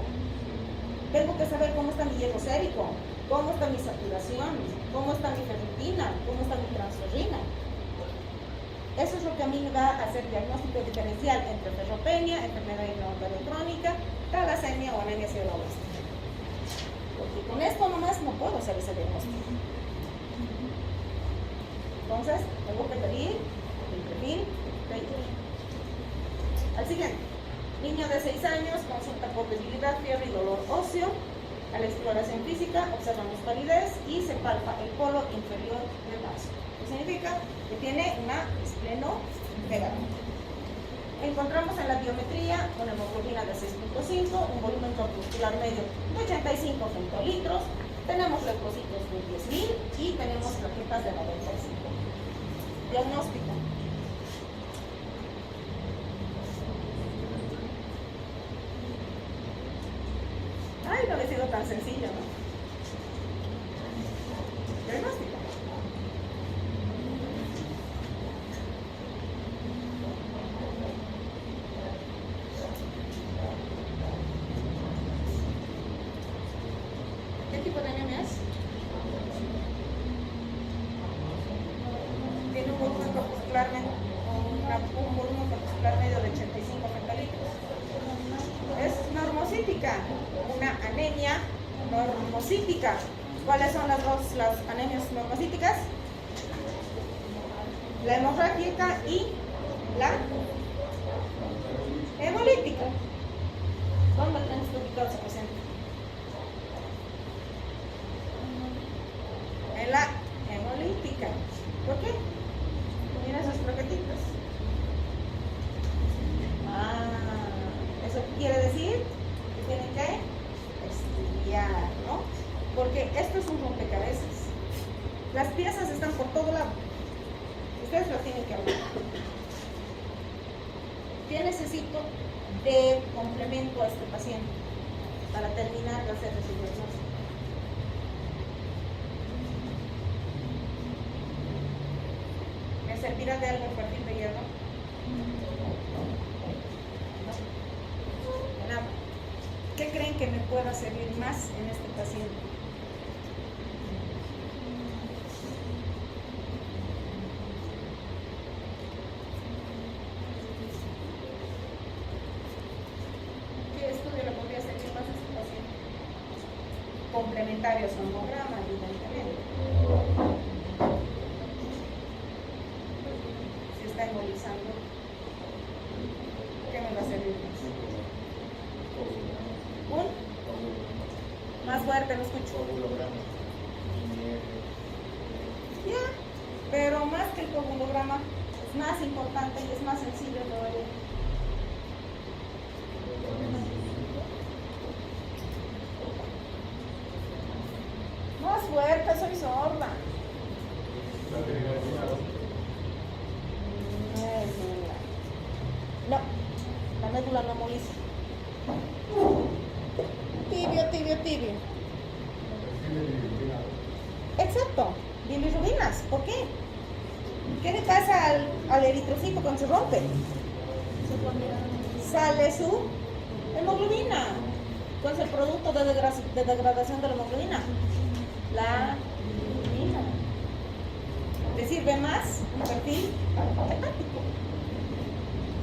Tengo que saber cómo está mi hierro sérico, cómo está mi saturación, cómo está mi ferritina, cómo está mi transferrina. Eso es lo que a mí me va a hacer diagnóstico diferencial entre ferropenia, enfermedad inflamatoria crónica, talasemia o anemia sideroblastómica. Porque con esto nomás no puedo hacer ese diagnóstico. Entonces, tengo que pedir el perfil de IgG. Al siguiente, niño de 6 años, consulta por debilidad, fiebre y dolor óseo. A la exploración física, observamos palidez y se palpa el polo inferior del vaso. ¿Qué significa? Que tiene una esplenomegalia. Encontramos en la biometría una hemoglobina de 6.5, un volumen corpuscular medio de 85 femtolitros, tenemos leucocitos de 10.000 y tenemos plaquetas de 95. Diagnóstico. Ay, no había sido tan sencillo, ¿no? Diagnóstico. ¿Qué tipo de anemia es? Tiene un volumen corpuscular medio de 85 femtolitros. Es normocítica, una anemia normocítica. ¿Cuáles son las anemias normocíticas? La hemorrágica y la hemolítica. ¿Dónde tenemos que ubicar ese paciente? En la hemolítica. ¿Por qué? Mira esas plaquetitas. ¿Eso quiere decir? Que tienen que estudiar, ¿no? Porque esto es un rompecabezas. Las piezas están por todo lado. Ustedes lo tienen que hablar. ¿Qué necesito de complemento a este paciente para terminar de hacer su diagnóstico? ¿Me servirá de algo el perfil de hierro? No. ¿Qué creen que me pueda servir más en este paciente? ¿Qué estudio le podría servir más a este paciente? Complementario a su hemograma, evidentemente. Si está embolizando, ¿qué me va a servir más? Más fuerte, no escucho. Ya, pero más que el coagulograma es más importante y es más sensible todavía. Más fuerte, soy sorda. No, la médula no moviliza. Tibio. Exacto, bilirrubinas. ¿Por qué? ¿Qué le pasa al eritrocito cuando se rompe? Sale su hemoglobina. ¿Cuál es el producto de degradación de la hemoglobina? La bilirrubina. ¿Te sirve más un perfil hepático?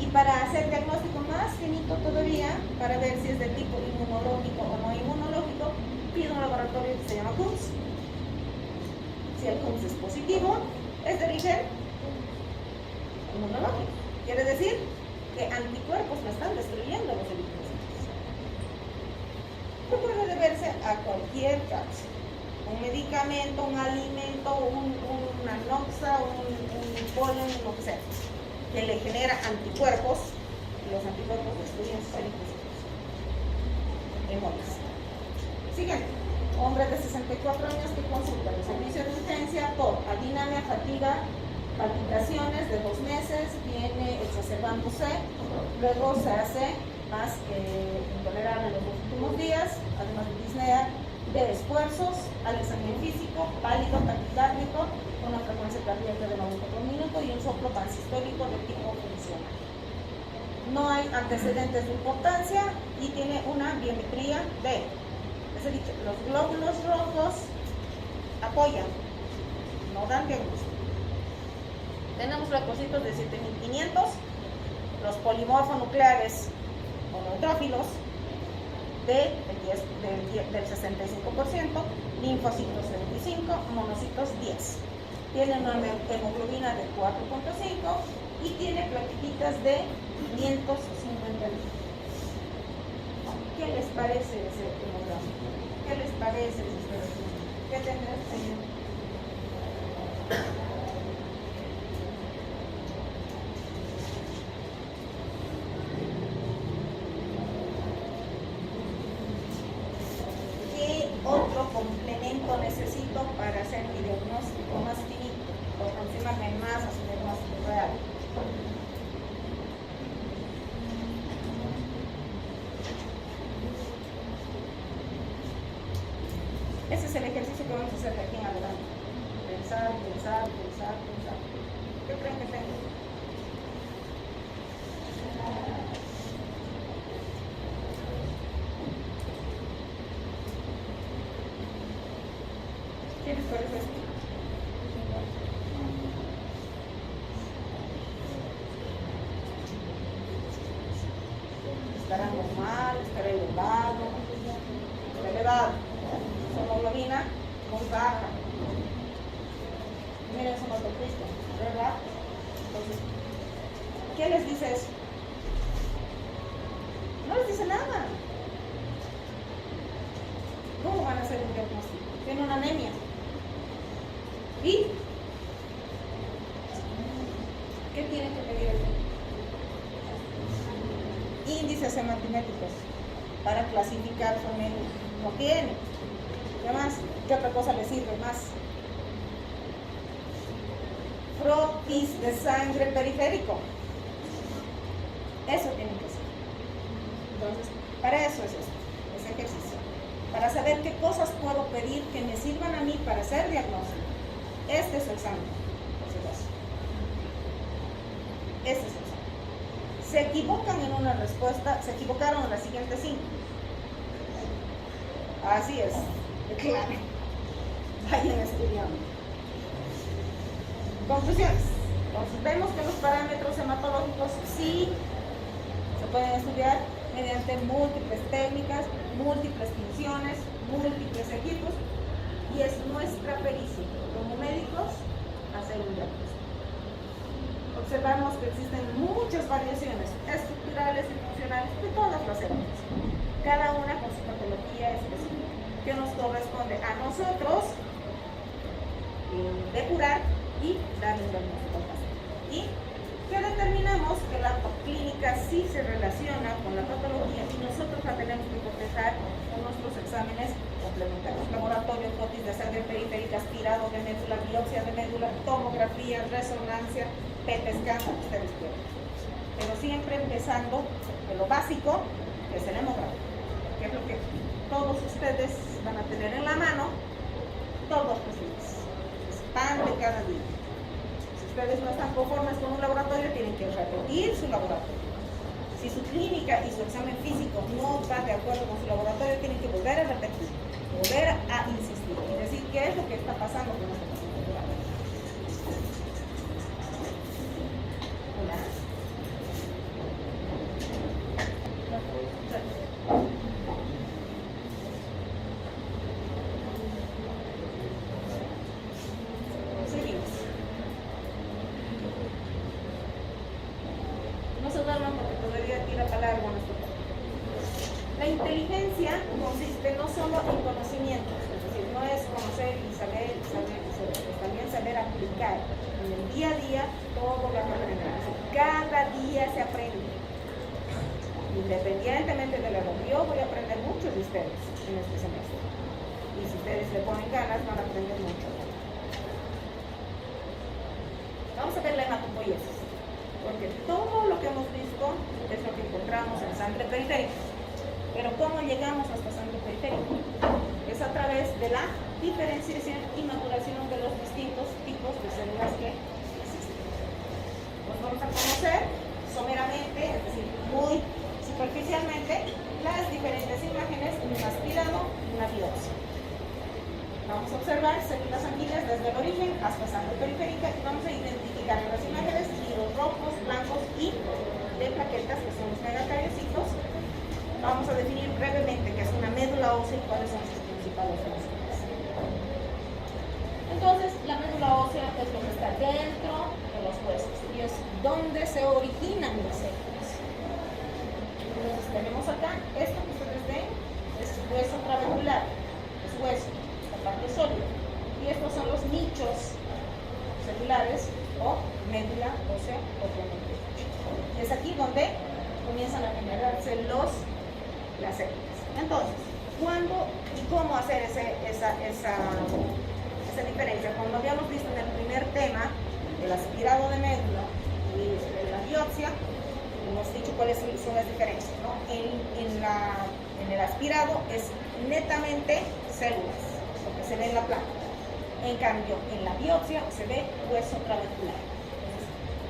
Y para hacer diagnóstico más finito todavía, para ver si es de tipo inmunológico o no inmunológico, pido un laboratorio que se llama Coombs. Si el Coombs es positivo, es de origen inmunológico. Quiere decir que anticuerpos me están destruyendo los eritrocitos. Que puede deberse a cualquier causa. Un medicamento, un alimento, una noxa, un polen, lo que sea, que le genera anticuerpos, y los anticuerpos destruyen sus eritrocitos. Hemolis. Siguiente. Hombre de 64 años que consulta el servicio de urgencia por adinemia, fatiga, palpitaciones de 2 meses, viene exacerbándose, luego se hace más intolerable en los últimos días, además de disnea, de esfuerzos, al examen físico, pálido, taquicárdico, con una frecuencia cardíaca de 90 por minuto y un soplo pansistólico de tipo funcional. No hay antecedentes de importancia y tiene una biometría de, les he dicho, los glóbulos rojos apoyan, no dan diagnóstico. Tenemos leucocitos de 7500, los polimorfonucleares o neutrófilos del 65%, linfocitos 25, monocitos 10. Tiene una hemoglobina de 4.5 y tiene plaquetitas de 550. ¿Qué les parece ese hemograma? ¿Qué les parece? ¿Qué tendrás ahí? ¿Qué otro complemento necesito para hacer mi diagnóstico más finito? O aproximarme más a su diagnóstico real. Ese es el ejercicio que vamos a hacer de aquí en adelante. Pensar, pensar, pensar, pensar. ¿Qué creen que tengo? ¿Qué les parece esto? ¿Estará normal? ¿Estará elevado? ¿Está elevado? Su hemoglobina muy baja. Miren su motocristo, ¿verdad? Entonces, ¿qué les dice eso? No les dice nada. ¿Cómo van a hacer un diagnóstico? Tiene una anemia. ¿Y qué tienen que pedir el médico? Índices hematimétricos para clasificar su anemia. No tiene. ¿Qué más? ¿Qué otra cosa le sirve más? Frotis de sangre periférico. Eso tiene que ser. Entonces, para eso es esto, ese ejercicio. Para saber qué cosas puedo pedir que me sirvan a mí para hacer diagnóstico. Este es su examen, por si acaso. Este es su examen. Se equivocan en una respuesta, se equivocaron en las siguientes 5. Así es. Claro. Vayan estudiando. Conclusiones. Entonces, vemos que los parámetros hematológicos sí se pueden estudiar mediante múltiples técnicas, múltiples funciones, múltiples equipos, y es nuestra pericia como médicos hacer un diagnóstico. Observamos que existen muchas variaciones estructurales y funcionales de todas las células, cada una con su patología específica, que nos corresponde a nosotros depurar y dar un diagnóstico al paciente. Y que determinamos que la clínica sí se relaciona con la patología y nosotros la tenemos que cotejar con nuestros exámenes complementarios. Laboratorio, frotis de sangre periférica, aspirado de médula, biopsia de médula, tomografía, resonancia, PET scan, ustedes quieran. Pero siempre empezando de lo básico, que es el hemograma, que es lo que todos ustedes van a tener en la mano todos los días. Es pan de cada día. Si ustedes no están conformes con un laboratorio, tienen que repetir su laboratorio. Si su clínica y su examen físico no va de acuerdo con su laboratorio, tienen que volver a repetir, volver a insistir y decir qué es lo que está pasando con este paciente. Hola. Seguimos. No se duerman porque todavía tira para largo nuestro tema. La inteligencia consiste no solo en conocimientos, es decir, no es conocer y saber, es también saber aplicar en el día a día todo lo que aprendemos. Cada día se aprende. Independientemente del error, yo voy a aprender mucho de ustedes en este semestre. Y si ustedes le ponen ganas, van a aprender mucho. Vamos a ver la hematopoiesis, porque todo lo que hemos visto es lo que encontramos en sangre periférica. Pero ¿cómo llegamos hasta sangre periférica? Es a través de la diferenciación y maduración de los distintos tipos de células que existen. Nos vamos a conocer someramente, es decir, muy superficialmente, las diferentes imágenes de un aspirado y una biopsia. Vamos a observar células sanguíneas desde el origen hasta sangre periférica y vamos a identificar identificar en las imágenes giros rojos, blancos y de plaquetas, que son los megacariocitos. Vamos a definir brevemente qué es una médula ósea y cuáles son sus principales funciones. Entonces, la médula ósea es lo que está dentro de los huesos y es donde se originan las células. Entonces, tenemos acá, esto que ustedes ven es hueso trabecular, es hueso, esta parte sólida. Y estos son los nichos celulares o médula ósea propiamente. Y es aquí donde comienzan a generarse las células. Entonces, ¿cuándo y cómo hacer esa diferencia? Como habíamos visto en el primer tema, el aspirado de médula y la biopsia, hemos dicho cuáles son las diferencias, ¿no? En el aspirado es netamente células, lo que se ve en la placa. En cambio, en la biopsia se ve hueso trabecular.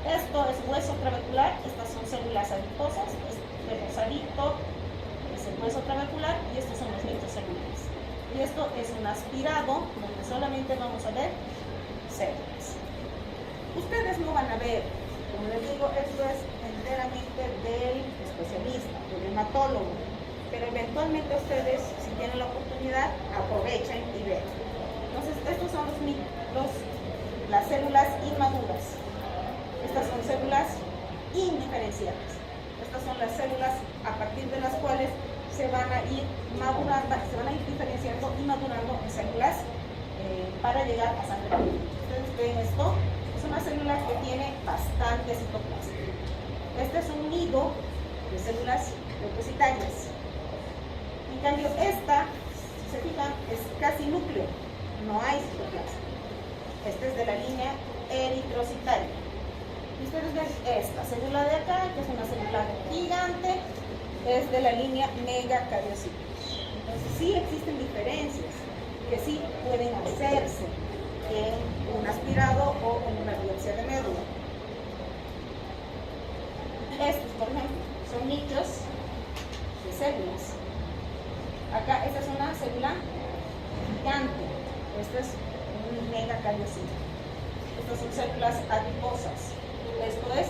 Entonces, esto es hueso trabecular, estas son células adiposas, el rosadito es el hueso trabecular y estos son los nichos celulares. Y esto es un aspirado donde solamente vamos a ver células. Ustedes no van a ver, como les digo, esto es enteramente del especialista, del hematólogo, pero eventualmente ustedes, si tienen la oportunidad, aprovechen y vean. Entonces, estos son las células inmaduras. Estas son células indiferenciadas. Estas son las células a partir de las cuales se van a ir madurando, se van a ir diferenciando y madurando en células para llegar a sangre. Ustedes ven esto, es una célula que tiene bastante citoplasma. Este es un nido de células leucocitarias. En cambio, esta, si se fijan, es casi núcleo, no hay citoplasma. Esta es de la línea eritrocitaria. Y ustedes ven esta célula de acá, que es una célula gigante, es de la línea megacariocita. Entonces sí existen diferencias que sí pueden hacerse en un aspirado o en una biopsia de médula. Estos, por ejemplo, son nichos de células. Acá esta es una célula gigante, este es un megacariocito. Estas son células adiposas. Esto es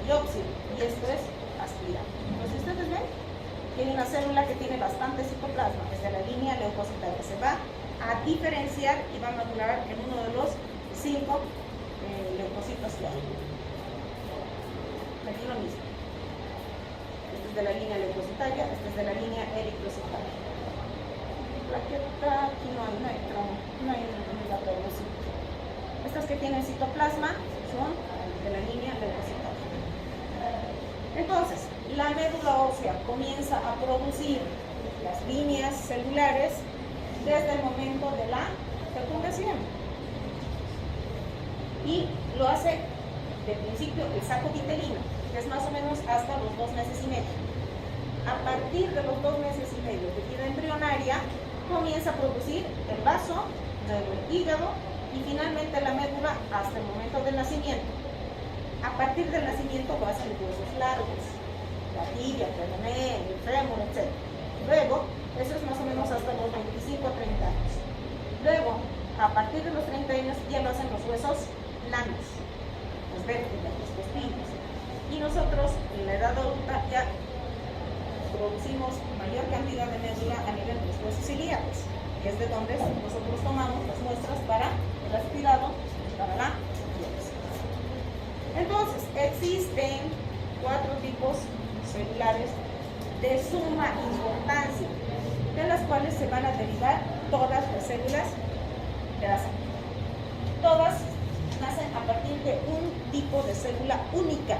biopsia y esto es aspirado. Entonces ustedes ven que hay una célula que tiene bastante citoplasma, es de la línea leucocitaria. Se va a diferenciar y va a madurar en uno de los 5 leucocitos que hay. Aquí lo mismo. Este es de la línea leucocitaria, este es de la línea eritrocitaria. Plaqueta, aquí no hay una periocito. Estas que tienen citoplasma son de la línea leucocitaria. Entonces, la médula ósea comienza a producir las líneas celulares desde el momento de la fecundación. Y lo hace de principio el saco vitelino, que es más o menos hasta los 2 meses y medio. A partir de los 2 meses y medio de vida embrionaria, comienza a producir el vaso, luego el hígado y finalmente la médula hasta el momento del nacimiento. A partir del nacimiento lo hacen los huesos largos, la tibia, el peroné, el fémur, etc. Luego, eso es más o menos hasta los 25 o 30 años. Luego, a partir de los 30 años ya lo hacen los huesos blandos, los vértebras, los costillos. Y nosotros en la edad adulta ya producimos mayor cantidad de médula a nivel de los huesos ilíacos, que es de donde nosotros tomamos las muestras para el aspirado y para la biopsia. Entonces, existen 4 tipos celulares de suma importancia, de las cuales se van a derivar todas las células de la sangre. Todas nacen a partir de un tipo de célula única,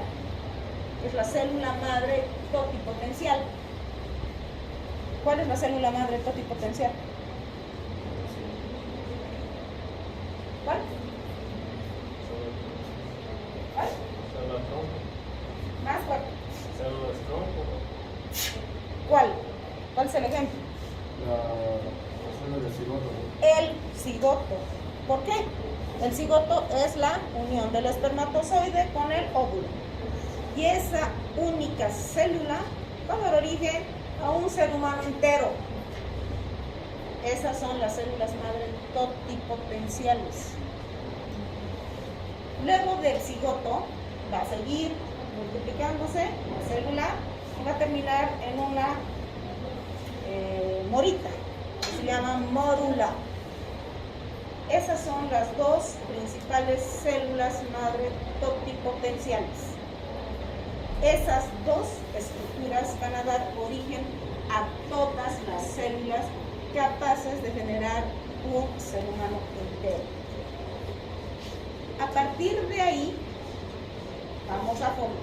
que es la célula madre totipotencial. ¿Cuál es la célula madre totipotencial? ¿Cuál? ¿Cuál? Célula tronco. Más fuerte. Células tronco. ¿Cuál? ¿Cuál es el ejemplo? La célula del cigoto. El cigoto. ¿Por qué? El cigoto es la unión del espermatozoide con el óvulo. Y esa única célula va a dar origen a un ser humano entero. Esas son las células madre totipotenciales. Luego del cigoto va a seguir multiplicándose la célula y va a terminar en una morita, que se llama mórula. Esas son las dos principales células madre totipotenciales. Esas dos estructuras van a dar origen a todas las células capaces de generar un ser humano entero. A partir de ahí,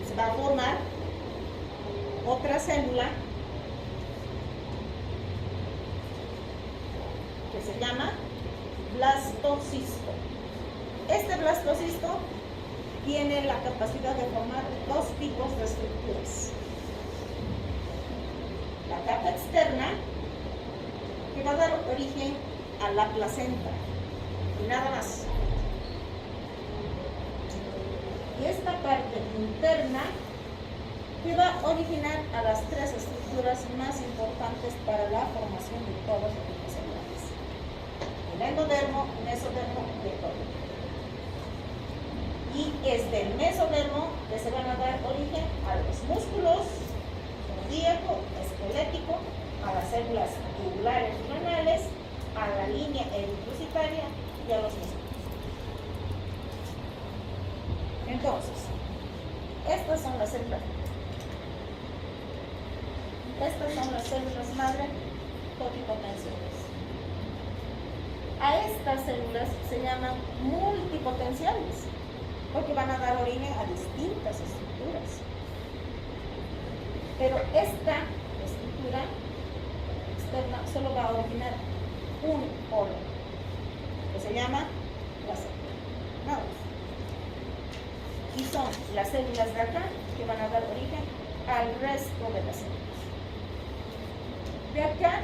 se va a formar otra célula que se llama blastocisto. Este blastocisto tiene la capacidad de formar dos tipos de estructuras. La capa externa, que va a dar origen a la placenta, y nada más. Y esta parte interna, que va a originar a las tres estructuras más importantes para la formación de todos los tipos celulares: el endodermo, mesodermo y ectodermo. Y es del mesodermo que se van a dar origen a los músculos cardíaco, esquelético, a las células tubulares renales, a la línea eritrocitaria y a los músculos. Entonces, estas son las células madre totipotenciales. A estas células se llaman multipotenciales, porque van a dar origen a distintas estructuras. Pero esta estructura externa solo va a originar un órgano, que se llama la célula madre. Y son las células de acá que van a dar origen al resto de las células. De acá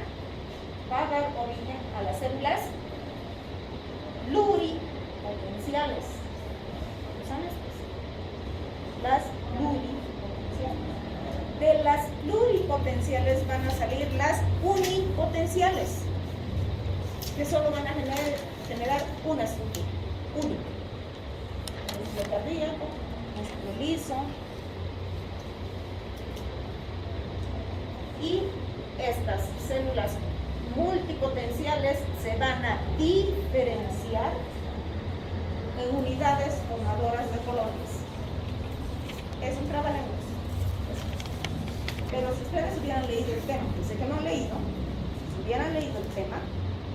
va a dar origen a las células pluripotenciales. ¿Qué son estas? Las pluripotenciales. De las pluripotenciales van a salir las unipotenciales, que solo van a generar una estructura única: músculo cardíaco, músculo liso. Y estas células multipotenciales se van a diferenciar en unidades formadoras de colonias. Es un trabalenguas. Pero si ustedes hubieran leído el tema, que sé que no han leído, si hubieran leído el tema,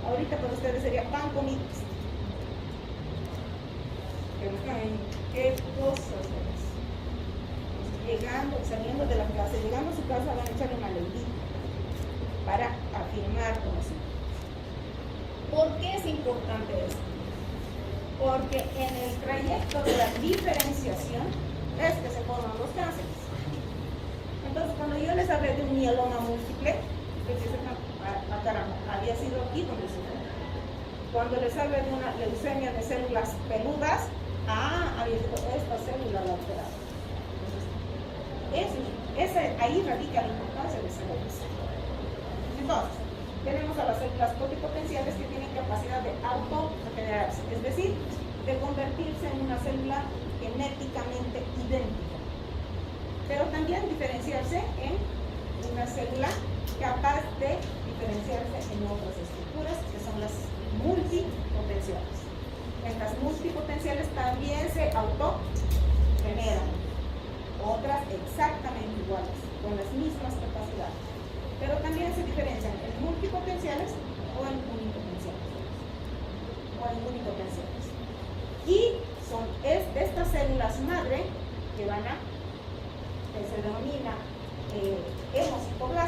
ahorita para ustedes sería pan comidas. Pero qué cosas es. Saliendo de la clase, llegando a su casa, van a echarle una leidita para afirmar conocimiento. ¿Por qué es importante esto? Porque en el trayecto de la diferenciación es que se forman los cánceres. Entonces, cuando yo les hablé de un mieloma múltiple, ustedes dicen, caramba, había sido aquí donde se fue. Cuando les hablé de una leucemia de células peludas, había sido esta célula la alterada. Ahí radica la importancia de células. Entonces, tenemos a las células totipotenciales que tienen capacidad de autorregenerarse, es decir, de convertirse en una célula genéticamente idéntica, pero también diferenciarse en una célula capaz de diferenciarse en otras estructuras, que son las multipotenciales. Estas multipotenciales también se autorregeneran, otras exactamente iguales, con las mismas capacidades, pero también se diferencian en multipotenciales o en unipotenciales. Y es de estas células madre que se denomina hemocitoblastos,